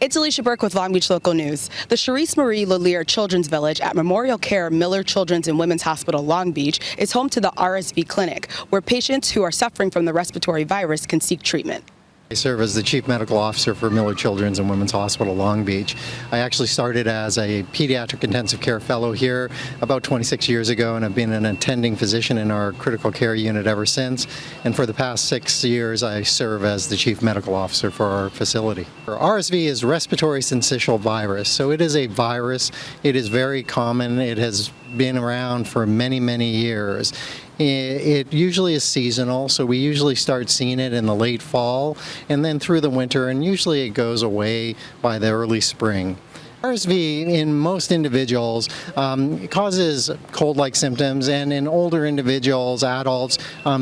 It's Alicia Burke with Long Beach Local News. The Charisse Marie Lallier Children's Village at MemorialCare Miller Children's and Women's Hospital Long Beach is home to the RSV clinic, where patients who are suffering from the respiratory virus can seek treatment. I serve as the Chief Medical Officer for Miller Children's and Women's Hospital Long Beach. I actually started as a Pediatric Intensive Care Fellow here about 26 years ago, and I've been an attending physician in our critical care unit ever since. And for the past 6 years, I serve as the Chief Medical Officer for our facility. RSV is Respiratory Syncytial Virus, so it is a virus. It is very common. It has been around for many, many years. It usually is seasonal, so we usually start seeing it in the late fall and then through the winter, and usually it goes away by the early spring. RSV in most individuals causes cold-like symptoms, and in older individuals, adults,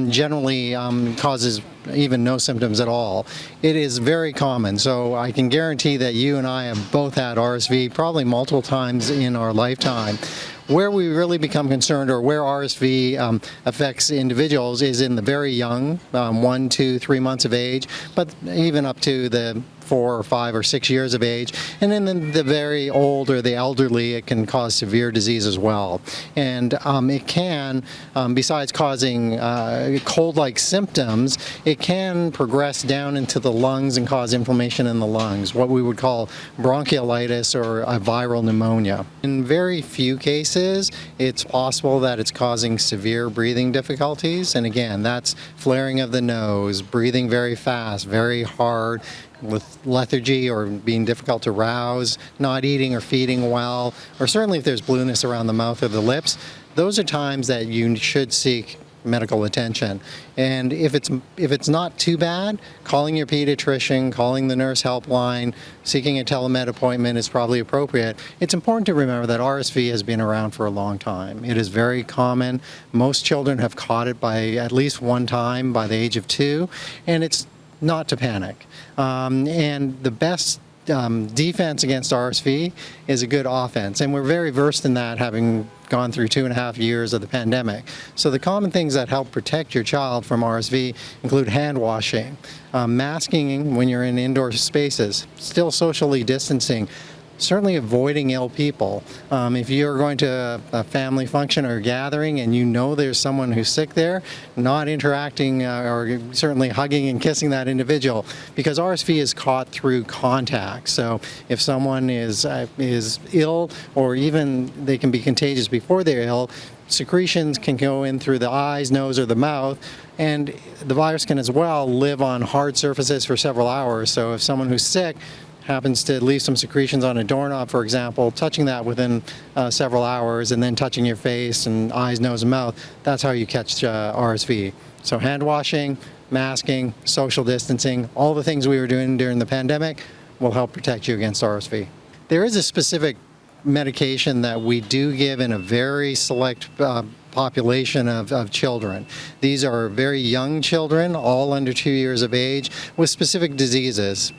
generally causes even no symptoms at all. It is very common, so I can guarantee that you and I have both had RSV probably multiple times in our lifetime. Where we really become concerned, or where RSV affects individuals, is in the very young, 1, 2, 3 months of age, but even up to the 4 or 5 or 6 years of age. And then the very old or the elderly, it can cause severe disease as well. And it can, besides causing cold-like symptoms, it can progress down into the lungs and cause inflammation in the lungs, what we would call bronchiolitis or a viral pneumonia. In very few cases, it's possible that it's causing severe breathing difficulties. And again, that's flaring of the nose, breathing very fast, very hard, with lethargy or being difficult to rouse, not eating or feeding well, or certainly if there's blueness around the mouth or the lips. Those are times that you should seek medical attention. And if it's not too bad, calling your pediatrician, calling the nurse helpline, seeking a telemed appointment is probably appropriate. It's important to remember that RSV has been around for a long time. It is very common. Most children have caught it by at least one time by the age of 2, and it's not to panic. And the best defense against RSV is a good offense, and we're very versed in that, having gone through 2.5 years of the pandemic. So the common things that help protect your child from RSV include hand washing, masking when you're in indoor spaces, still socially distancing, certainly avoiding ill people. If you're going to a family function or gathering and you know there's someone who's sick there, not interacting or certainly hugging and kissing that individual, because RSV is caught through contact. So if someone is ill, or even they can be contagious before they're ill, secretions can go in through the eyes, nose, or the mouth, and the virus can as well live on hard surfaces for several hours. So if someone who's sick happens to leave some secretions on a doorknob, for example, touching that within several hours and then touching your face and eyes, nose, and mouth, that's how you catch RSV. So hand washing, masking, social distancing, all the things we were doing during the pandemic will help protect you against RSV. There is a specific medication that we do give in a very select population of children. These are very young children, all under 2 years of age, with specific diseases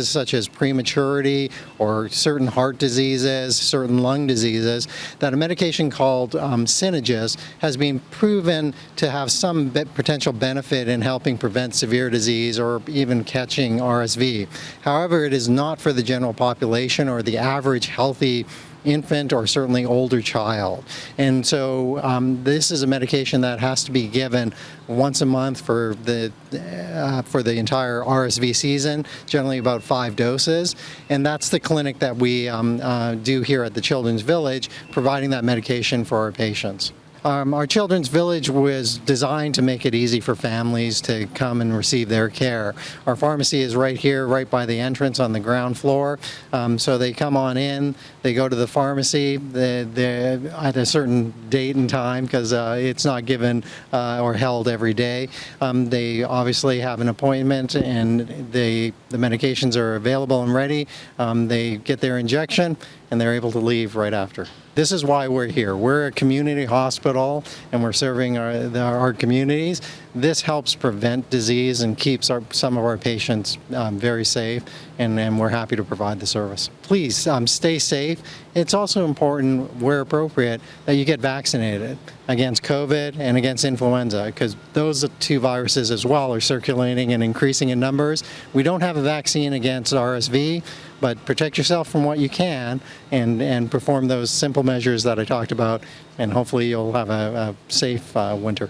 such as prematurity or certain heart diseases, certain lung diseases, that a medication called Synagis has been proven to have some potential benefit in helping prevent severe disease or even catching RSV. However, it is not for the general population or the average healthy infant or certainly older child. And so this is a medication that has to be given once a month for the entire RSV season, generally about 5 doses. And that's the clinic that we do here at the Children's Village, providing that medication for our patients. Our Children's Village was designed to make it easy for families to come and receive their care. Our pharmacy is right here, right by the entrance on the ground floor. So they come on in, they go to the pharmacy they're at a certain date and time, because it's not given or held every day. They obviously have an appointment, and the medications are available and ready. They get their injection, and they're able to leave right after. This is why we're here. We're a community hospital, and we're serving our communities. This helps prevent disease and keeps some of our patients very safe, and we're happy to provide the service. Please stay safe. It's also important, where appropriate, that you get vaccinated against COVID and against influenza, because those two viruses as well are circulating and increasing in numbers. We don't have a vaccine against RSV, but protect yourself from what you can and perform those simple measures that I talked about, and hopefully you'll have a safe winter.